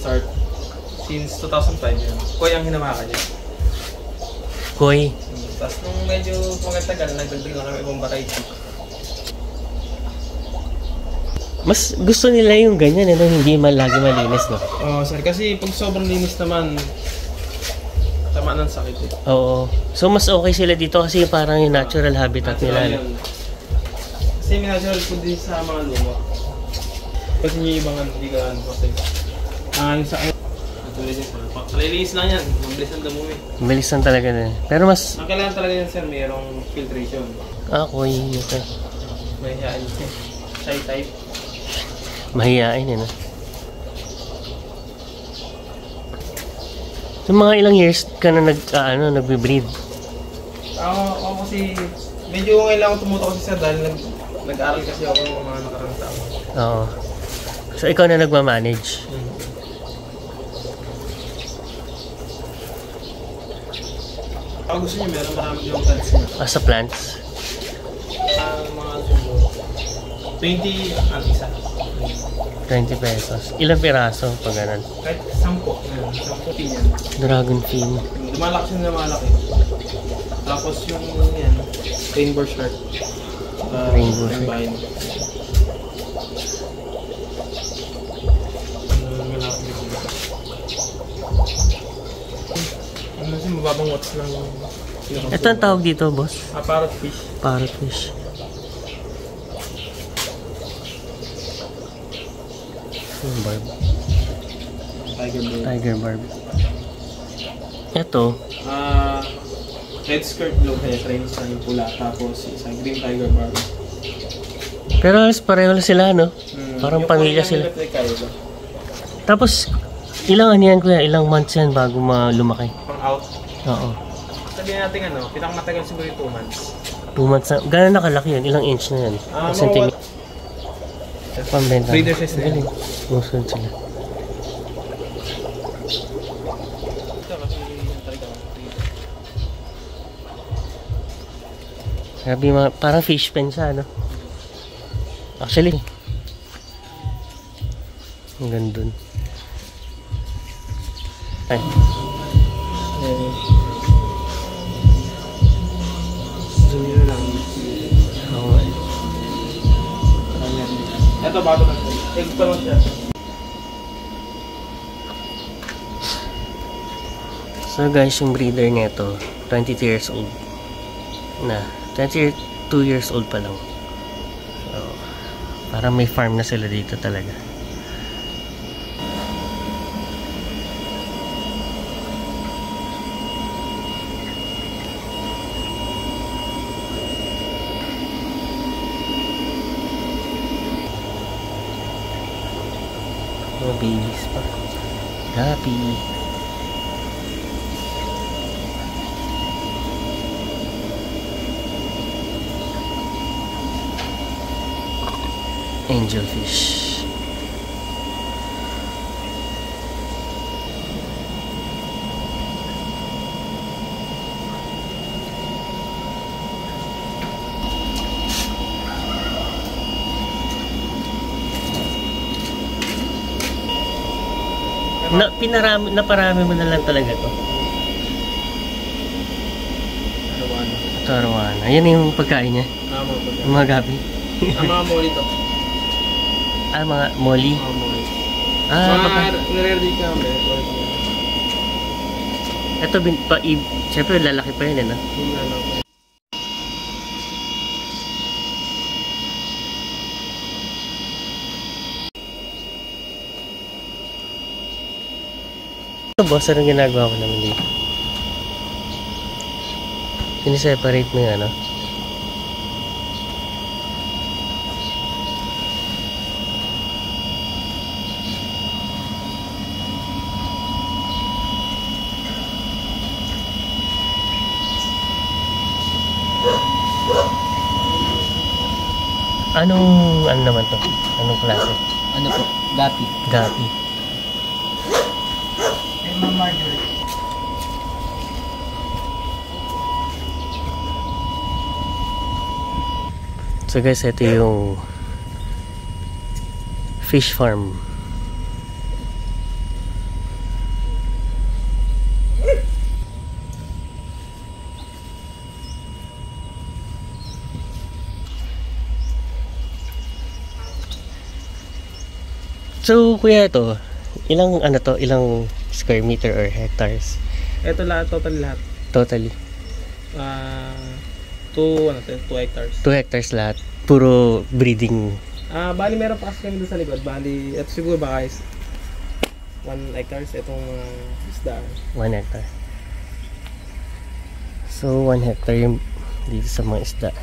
start. Since 2005 yan. Koi ang hinamakan niya. Koi. Tapos nung medyo magtagal, nagdagdag lang kami ibang variety. Mas gusto nila yung ganyan, hindi man lagi malinis, no? Oo, sir. Kasi pag sobrang linis naman, tama ng sakit eh. Oo. So, mas okay sila dito kasi parang yung natural habitat nila. Yun. Kasi may natural food din sa mga lumo. Kasi yung ibang hindi ka ano kasi. Yung sa tulad yun, palilinis lang yan. Mabilis ang damo eh. Mabilis lang talaga din. Pero mas... Ang kailangan talaga yan, sir, mayroong filtration. Koi. Okay. Mahihain siya. Shy type. Mahihain no? So, mga ilang years ka na nagbe-breed? Ako kasi, medyo ngayon lang ako tumuto kasi sir dahil nag-aaral kasi ako ng mga nakarang taon. Oo. So, ikaw na nagmamanage? Ako gusto niyo, meron marami yung plants na. Sa plants? Mga sumo. 20 ang isa. 20 pesos. Ilang piraso pag ganun? Kahit 10. 10 pinyan. Dragon fin. Lumalaki siya na malaki. Tapos yung yan, rainbow shirt. Rainbow shirt. Ano kasi mababang watts lang. Ito ang tawag dito, boss? Parrotfish. Parrotfish. Barb. Tiger barb. Ito. Red skirt blue hair, trains na yung pula. Tapos isang green tiger barb. Pero pareho sila, no? Parang pamilya sila. Tapos, ilang ano yan, kuya? Ilang months yan bago lumaki? Pang out? Oo. Sabihin natin pinaka-matagal siguro yung 2 months. 2 months na. Gano'n nakalaki yun? Ilang inch na yan? Centimeter? Pambenta. Breeder size na yun. Musunod sila. Sabi parang fish pen siya, no? Actually, ang ganda dun. Ay. Zoom nyo lang. Oo. Ito bago na siya. Egg pa lang siya. So guys, yung breeder nito, 22 years old na. 22 years old pa lang. So, parang may farm na sila dito talaga. Oh, babies pa. Happy. Angelfish. Naparami mo na lang talaga to. Arawana. Ito arawana. Yan yung pagkain niya. Yung mga gabi. Mga molly to. Mga molly. Mga molly. Nire-ready ka kami. Ito siyempre lalaki pa yun, no? Ito, boss, anong ginagawa ko naman dito? Siniseparate mo yung ano? Ano naman to? Anong klase? Ano po? Gapi. Gapi. Ay, Ma'am Marjorie. So guys, ito yung fish farm. So, kuya, ito, ilang square meter or hectares? Ito lahat, total lahat. Totally. 2 hectares. 2 hectares lahat. Puro breeding. Bali meron pa kasi kami doon sa likod. Bali, ito siguro baka 1 hectares itong isda. 1 hectare. So, 1 hectare yung dito sa mga isda.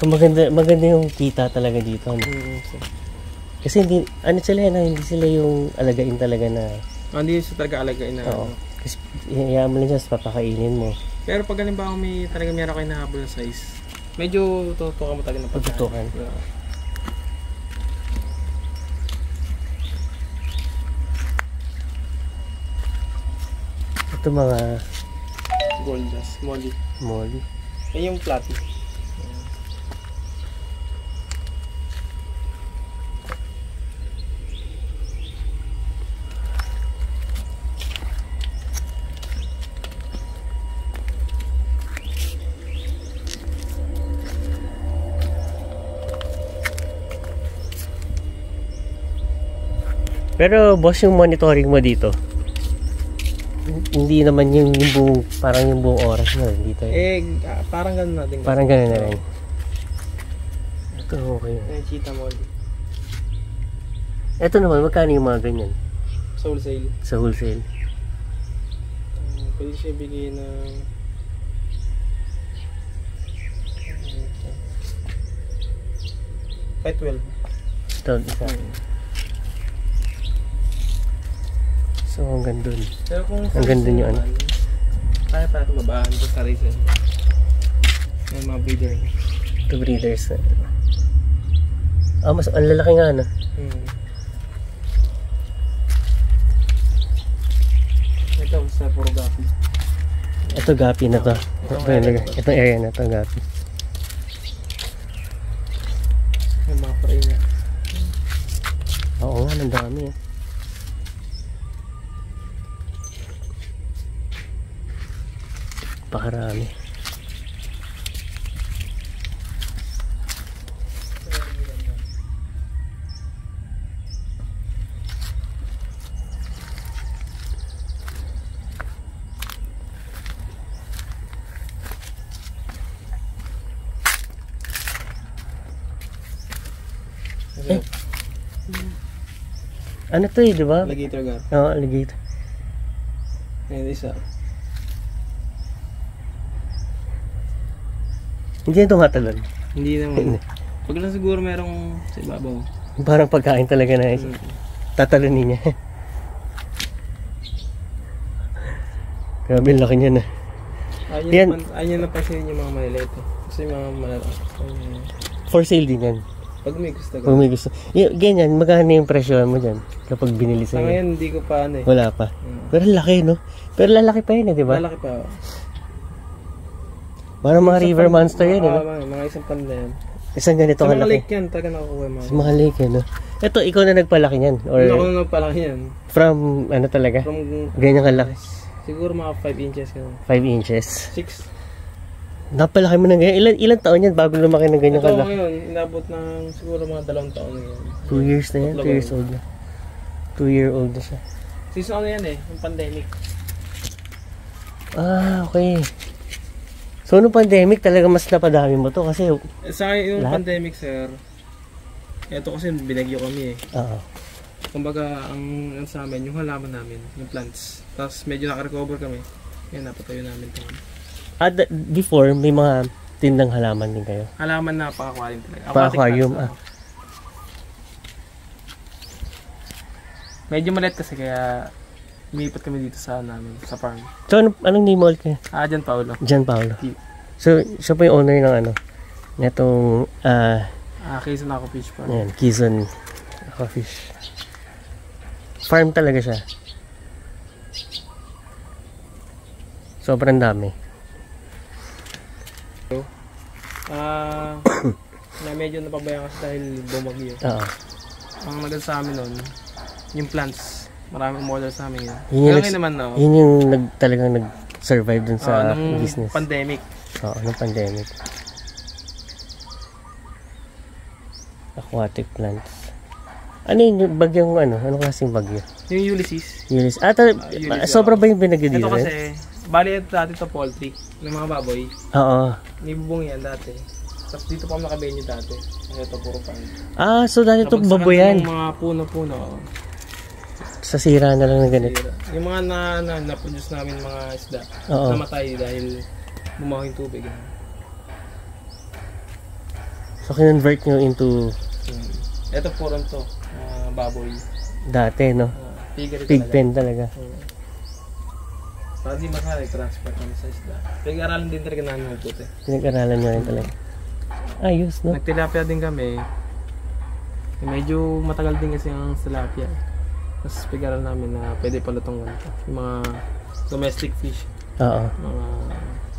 So maganda yung kita talaga dito. Ano? Kasi hindi sila yung alagain talaga na. Hindi sila talaga alagain na. Oo. Kasi hayaan mo lang siya, papakainin mo. Pero pag halimbawa meron kayo nahabol na size, medyo tutukan mo talaga ng pagkain. Tutukan. Ito mga Gold dust, molly. Yung flatty. Pero boss, yung monitoring mo dito, hindi naman yung buong, parang yung buong oras na dito. Parang gano'n natin. Parang gano'n na rin. Ito okay. Cheetah molly. Ito naman, magkano yung mga ganyan? Sa wholesale. Sa wholesale. Pwede siya bigay ng kahit 12. Ito, isa. So, hanggang dun. Pero kung hanggang dun yung ano. Kaya pa ito babaan ito sa reason. May mga breeder. Ito breeders na. Mas ang lalaki nga na. Ito sa puro gapi. Ito gapi na to. Itong area na to gapi. May mga prey na. Oo nga, ang dami eh. Pakarami. Ano to eh, di ba? Alligator gar. Oo, alligator. Ayan, isa. Hindi yan tumatalon. Hindi naman. Pag lang siguro merong sa ibabaw. Parang pagkain talaga na isa. Tatalunin niya. Grabe, laki niya na. Ayun na pansinin yung mga maliliit eh. Kasi yung mga maliliit. For sale din yan. Pag may gusto ka. Pag may gusto. Ganyan, magkano yung presyo mo dyan kapag binili Sa sa'yo? ngayon, hindi ko pa ano eh. Wala pa. Pero laki, no? Pero lalaki pa yun eh, di ba? Lalaki pa. Parang mga river monster yun, no? Mga isang pan na yan. Isang ganito Sa mga kalaki. lake yan, talaga nakukuha mga. Sa mga lake yan, no? Ito, ikaw na nagpalaki niyan? Or Hindi ako nagpalaki yan. from, ano talaga? From, Ganyan kalaki? siguro mga 5 inches. 5 inches. 6. Napalaki mo ng ganyan. Ilan taon yan bago lumaki ng ganyan Ito kalaki? ngayon, inabot ng siguro mga 2 taon na yan. 2 years na yan? 2 years old na. 2-year-old na siya. Season ano yan eh, yung pandemic. Okay. So, nung pandemic, talaga mas napadami mo to kasi... Sa akin, yung lahat? pandemic, sir, ito kasi binagyo kami eh. Oo. Kumbaga, ang sa amin, yung halaman namin, yung plants. Tapos medyo nakarecover kami. Yan, napatayo namin ito. Before, may mga tindang halaman din kayo? Halaman na pa-aquarium talaga. Pa-aquarium, Medyo maliit kasi kaya umiipot kami dito sa namin, sa farm. So, anong name ulit kayo? Jan Paulo. Jan Paulo. So, siya po yung owner ng ano? Netong, Quezon Aqua Fish Farm. Ayan, Quezon Aqua Fish. Farm talaga siya. Sobrang dami. Na medyo napabayaan kasi dahil bumagyo. Oo. Ang nagad sa amin nun, yung plants. Maraming model sa amin yun. Yun Naman, no? Yun yung talagang nag-survive dun sa nung business. Pandemic. Oo, nung pandemic. Aquatic plants. Ano yung bagyong ano? Anong klaseng bagyo? Yung Ulysses. Ulysses. Ulysses, Sobra ba yung binagyo dito? Ito kasi, bali dati ito poultry ng mga baboy. Oo. Nibubong yan dati. Tapos dito pa nakabenyo dati. Ito puro pan. So dati ito baboyan. Yung mga puno-puno. Sa sira na lang na ganito. Yung mga na-produce namin mga isda. Oo. Namatay dahil bumaho yung tubig. So kinonvert nyo into... Ito puro to. Baboy. Dati, no? Pig pen talaga. Para di makakala, transport kami sa isda. Pinag-aralan din talaga namin ng puti. Pinag-aralan nyo rin talaga. Ayos, no? Nagtilapia din kami. Medyo matagal din kasi ang tilapia. Tapos pinag-aralan namin na pwede palutong ganito. Yung mga domestic fish. Oo. Mga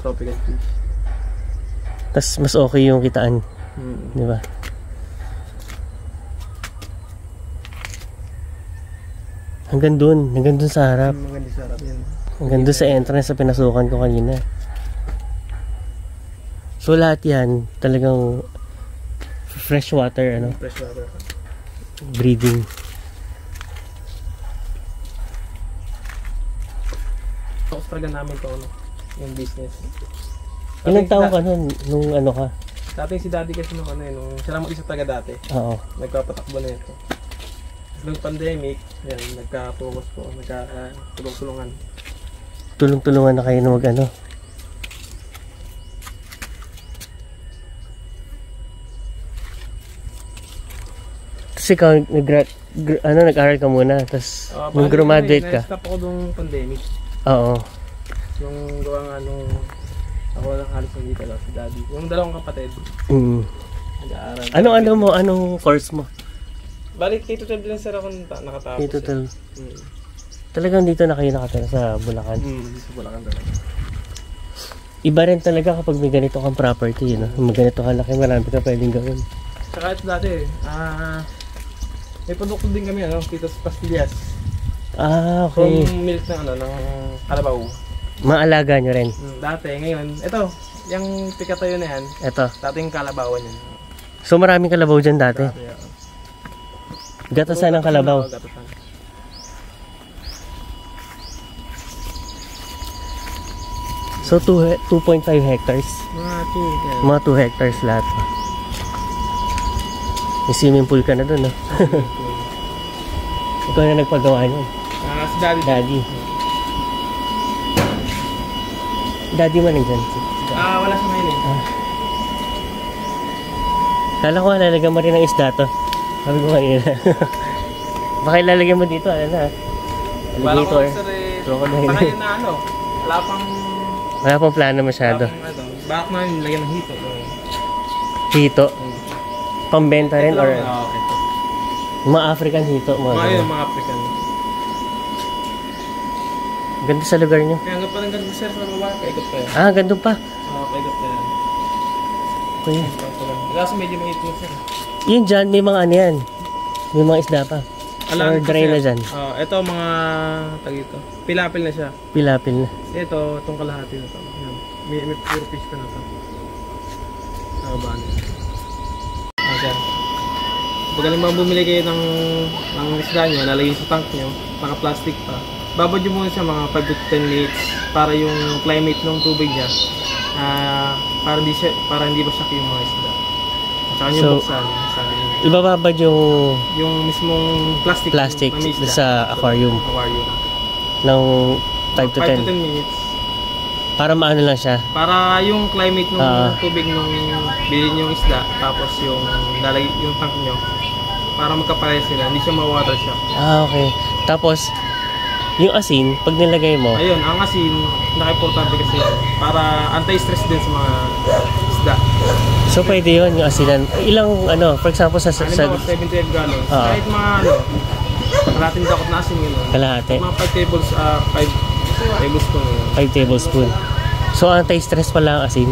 tropical fish. Tapos mas okay yung kitaan. Di ba? Hanggang dun sa harap. Hanggang sa harap yan. Hanggang dun sa entrance sa pinasukan ko kanina. So lahat yan talagang fresh water, ano? Fresh water. Breeding. Focus talaga namin to, ano, yung business. Ilang taon ka nun, nung ano ka? Dati si daddy kasi nung siya lang mag-isa talaga dati. Oo. Nagpapatakbo na ito. Nung pandemic, yan, nagka-focus po, nagka-tulong-tulungan. Tulong-tulungan na kayo na mag-ano? Tapos ikaw, nag-aral ka muna, tapos nung graduate ka? Na-stop ako nung pandemic. Oo. Yung gawa nga nung ako lang halos nandito lang si daddy. Yung dalawang kapatid. Nag-aaral. Anong course mo? Balik K-12 din sir ako nakatapos. K-12. Talagang dito na kayo nakatira sa Bulacan? Sa Bulacan talaga. Iba rin talaga kapag may ganito kang property, no? May ganito kalaki, marami ka pwedeng gawin. Saka ito dati, may produkto din kami, Titos Pastillas. Okay. From milk ng kalabaw. Maalaga nyo rin? Dati, ngayon, ito, yung pikatayo na yan. Ito. Dating kalabawan yan. So maraming kalabaw dyan dati? Gatasan ng kalabaw? Gatasan. So 2.5 hectares? Mga 2 Mga 2 hectares lahat. May swimming pool ka na dun, no? Ikaw na nagpagawa nyo? Si daddy. Daddy man nandyan? Wala sa ngayon Kala ko lalagyan mo rin ng isda to. Sabi ko kanina. Baka ilalagyan mo dito, Bala ko alligator. sir sa ngayon na Wala pang plano masyado. Bakit na yun, lagyan ng hito. Hito? Pambenta rin or Okay. mga African hito? Mga African. Ganda sa lugar nyo. Kaya hanggang pa ng ganda sir sa baba, kaikot pa yan. Ganda pa. Kaikot pa yan. Okay. Kaso medyo mahit mo sir. Yun dyan, may mga ano yan. May mga isda pa. Or dry na dyan. Ito mga tagito. Pilapil na siya. Pilapil na. Ito, itong kalahati na ito. May pure fish pa na ito. Ba niya. Sir. Pag alam mo bumili kayo ng isda nyo, nalagay sa tank nyo, naka-plastic pa. Babad nyo muna siya mga 5 to 10 minutes para yung climate ng tubig niya para hindi ba shock yung mga isda. At saka nyo buksan. Ibababad yung mismong plastic sa aquarium. Ng 5 to 10 minutes. Para maano lang siya. Para yung climate ng tubig nung bilhin yung isda, tapos yung tank nyo, para magkapares sila, hindi siya ma-water shock. Okay. Tapos, yung asin, pag nilagay mo... Ayun, ang asin, naka-importante kasi para anti-stress din sa mga isda. So, pwede yun, yung asinan. Ilang, for example, sa... 75 gallons. Kahit mga, kalahating dakot na asin yun. Kalahati? Mga 5 tablespoon. 5 tablespoon. So, anti-stress pala ang asin.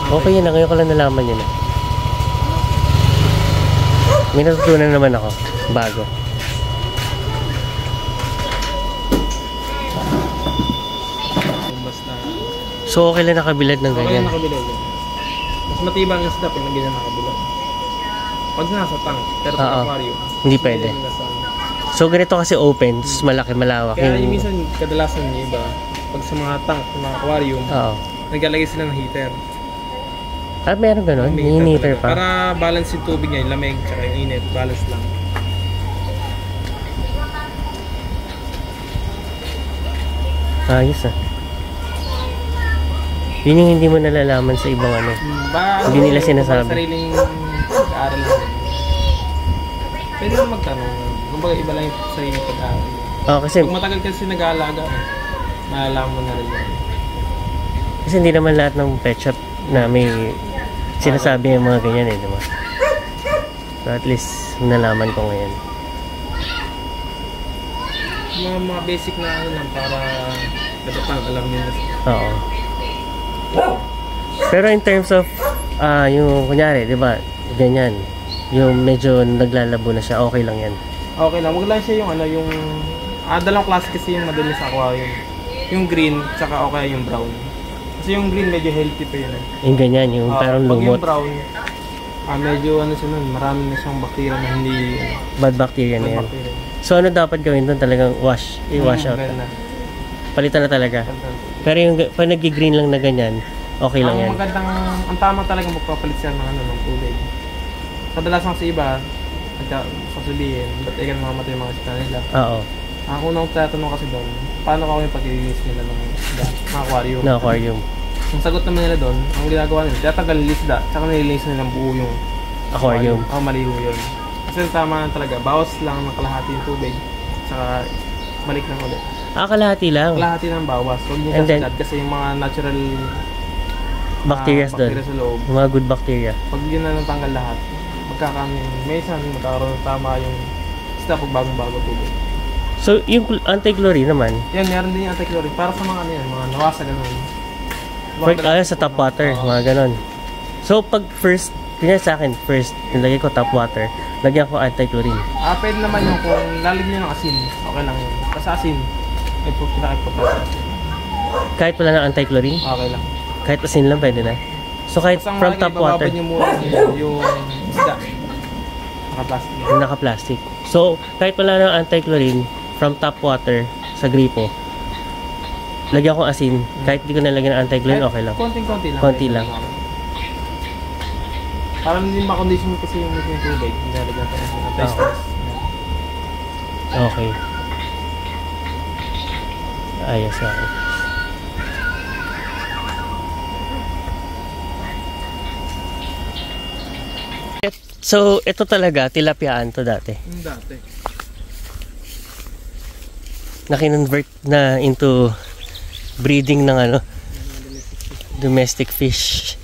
Okay yun, ngayon ko lang nalaman yun. May natutunan naman ako, bago. Basta. So okay lang nakabilad ng Okay ganyan. lang nakabilad yun. Mas matibang yung isda pag ganyan nakabilad. Pag nasa tank, pero sa Oo. aquarium. Hindi pwede. nasa ano. So ganito kasi open, tapos malaki, malawak. Kaya yung minsan kadalasan yung iba, pag sa mga tank, sa mga aquarium, Oo. naglalagay sila ng heater. At meron ganun, May may heater talaga. pa. Para balance yung tubig niya, yung lamig, tsaka yung init, balance lang. Ayos ah. Yun yung hindi mo nalalaman sa ibang ano. Hindi nila sinasabi. Sariling pag-aaral lang. Pwede naman magtanong. Kumbaga iba lang yung sariling pag-aaral. Kasi Kung matagal kasi nag-aalaga, malalaman mo na rin yun. Kasi hindi naman lahat ng pet shop na may sinasabi yung mga ganyan eh, diba? So at least nalaman ko ngayon. Mga basic na ano lang para dapat alam nila. Oo. Pero in terms of yung kunyari, diba? Ganyan. Yung medyo naglalabo na siya, okay lang yan. Okay lang, wag lang siya yung ano, yung dalawang klase kasi yung madali sa aquarium. Yung green, tsaka okay yung brown. Kasi yung green medyo healthy pa yun eh. Yung ganyan, yung parang pag lumot. yung brown, medyo ano siya nun, marami na siyang bacteria na hindi Bad bacteria na yan. bacteria. So ano dapat gawin doon? Talagang i-wash out. Ganun na. Palitan na talaga. Pero yung pag nag-green lang na ganyan, okay lang yan. Ang magandang, ang tama talaga magpapalit siya ng ano, ng tubig. Kadalasan sa iba, sasabihin, ba't ikan mamamatay yung mga isda nila? Oo. Ang unang tatanong kasi doon, paano kami pag-release nila ng isda, ng aquarium? Na aquarium. Ang sagot naman nila doon, ang ginagawa nila, tinatanggal yung isda, tsaka nililinis nila ng buo yung Aquarium. Maliho yun. Kasi tama na talaga, bawas lang ng kalahati yung tubig, tsaka balik lang ulit. Kalahati lang. Kalahati ng bawas, huwag nyo And then, kaskad kasi yung mga natural bacteria doon. bacteria sa loob, Yung mga good bacteria. pag yun na natanggal lahat, may isang magkakaroon ng tama yung isda pag bagong-bago tubig. So, yung anti-chlorine naman, Yan, meron din yung anti-chlorine para sa mga ano yan, mga nawasa ganun. sa tap water, mga ganon. So, pag first, kanya sa akin, first, nilagay ko tap water, lagyan ko anti-chlorine. Pwede naman yung kung lalagyan nyo ng asin, okay lang yun. Kasi asin, may pinakipot Kahit wala ng anti-chlorine, okay lang. kahit asin lang pwede na. So, kahit Basta ang from mahalaga, tap water, ibababad nyo muna yung isda. Naka-plastic. naka-plastic. So, kahit wala ng anti-chlorine, from tap water, sa gripo, lagyan ko asin, kahit di ko nalagyan ng anti-chlorine, okay lang. Konting-konti lang. Konti lang. Para hindi ma-condition kasi yung tubig. Hindi nalagyan pa ng testers. Okay. Ayos ako. So, ito talaga, tilapiyaan to dati. Dati. Na-convert na into breeding ng ano, domestic fish.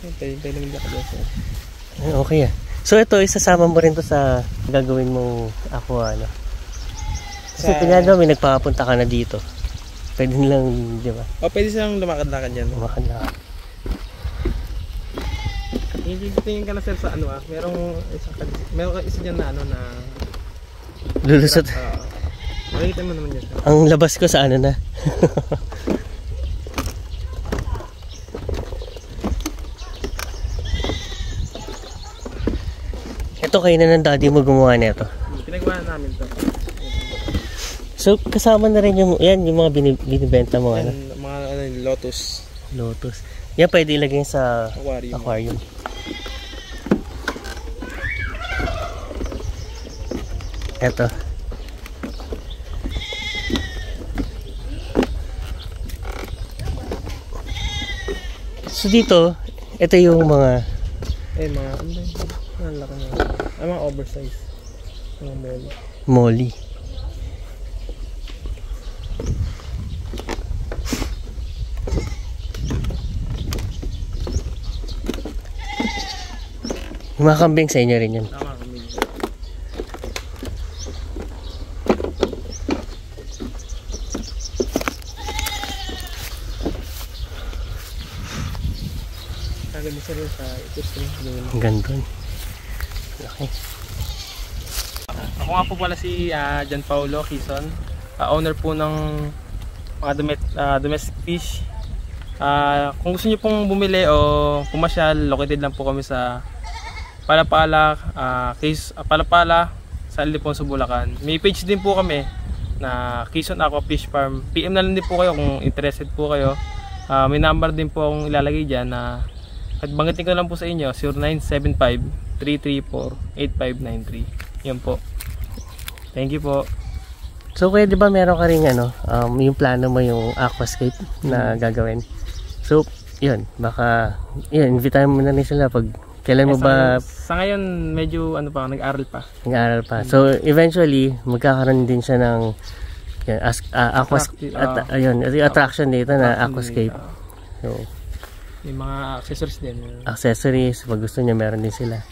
Pwede naman dyan ka. Okay ah. So, ito, isasama mo rin to sa gagawin mong aqua, ano. Kasi pinyado, may nagpapunta ka na dito. Pwede nilang, di ba? Pwede silang lumakad-lakad dyan. Lumakad-lakad. Hindi tingin ka na sir sa ano meron isa dyan na ano na Lulusot. makikita mo naman dyan sir. Ang labas ko sa ano na. Ito kayo na ng daddy mo gumawa nito. Pinagawa namin to. So kasama na rin yung yan yung mga binibenta mo ano. Mga lotus. Lotus. Yan pwede ilagay sa Aquarium. aquarium. Eto. So dito, ito yung mga Mga ano ba yun? Ang laki na. Mga oversize. Mga molly. molly. Yung mga kambing sa inyo rin yan. Tama kami. Kaganda siya rin sa ipustring. Ang ganda. Okay. Ako nga po pala si John Paulo Quezon, owner po ng mga domestic fish. Kung gusto niyo pong bumili o pumasyal, located lang po kami sa Palapala, Palapala sa Ildefonso, Bulacan. May page din po kami na Quezon Aqua Fish Farm. PM na lang din po kayo kung interested po kayo. May number din po akong ilalagay dyan na at banggitin ko lang po sa inyo, 0975-334-8593. Yan po. Thank you po. So kuya, di ba meron ka rin yung plano mo yung aquascape na gagawin? So, yun, baka, yun, invitahan mo na rin sila pag kailan mo ba... Sa ngayon, medyo nag-aaral pa. Nag-aaral pa. So, eventually, magkakaroon din siya ng attraction dito na aquascape. So, may mga accessories din. Accessories, pag gusto niya, meron din sila.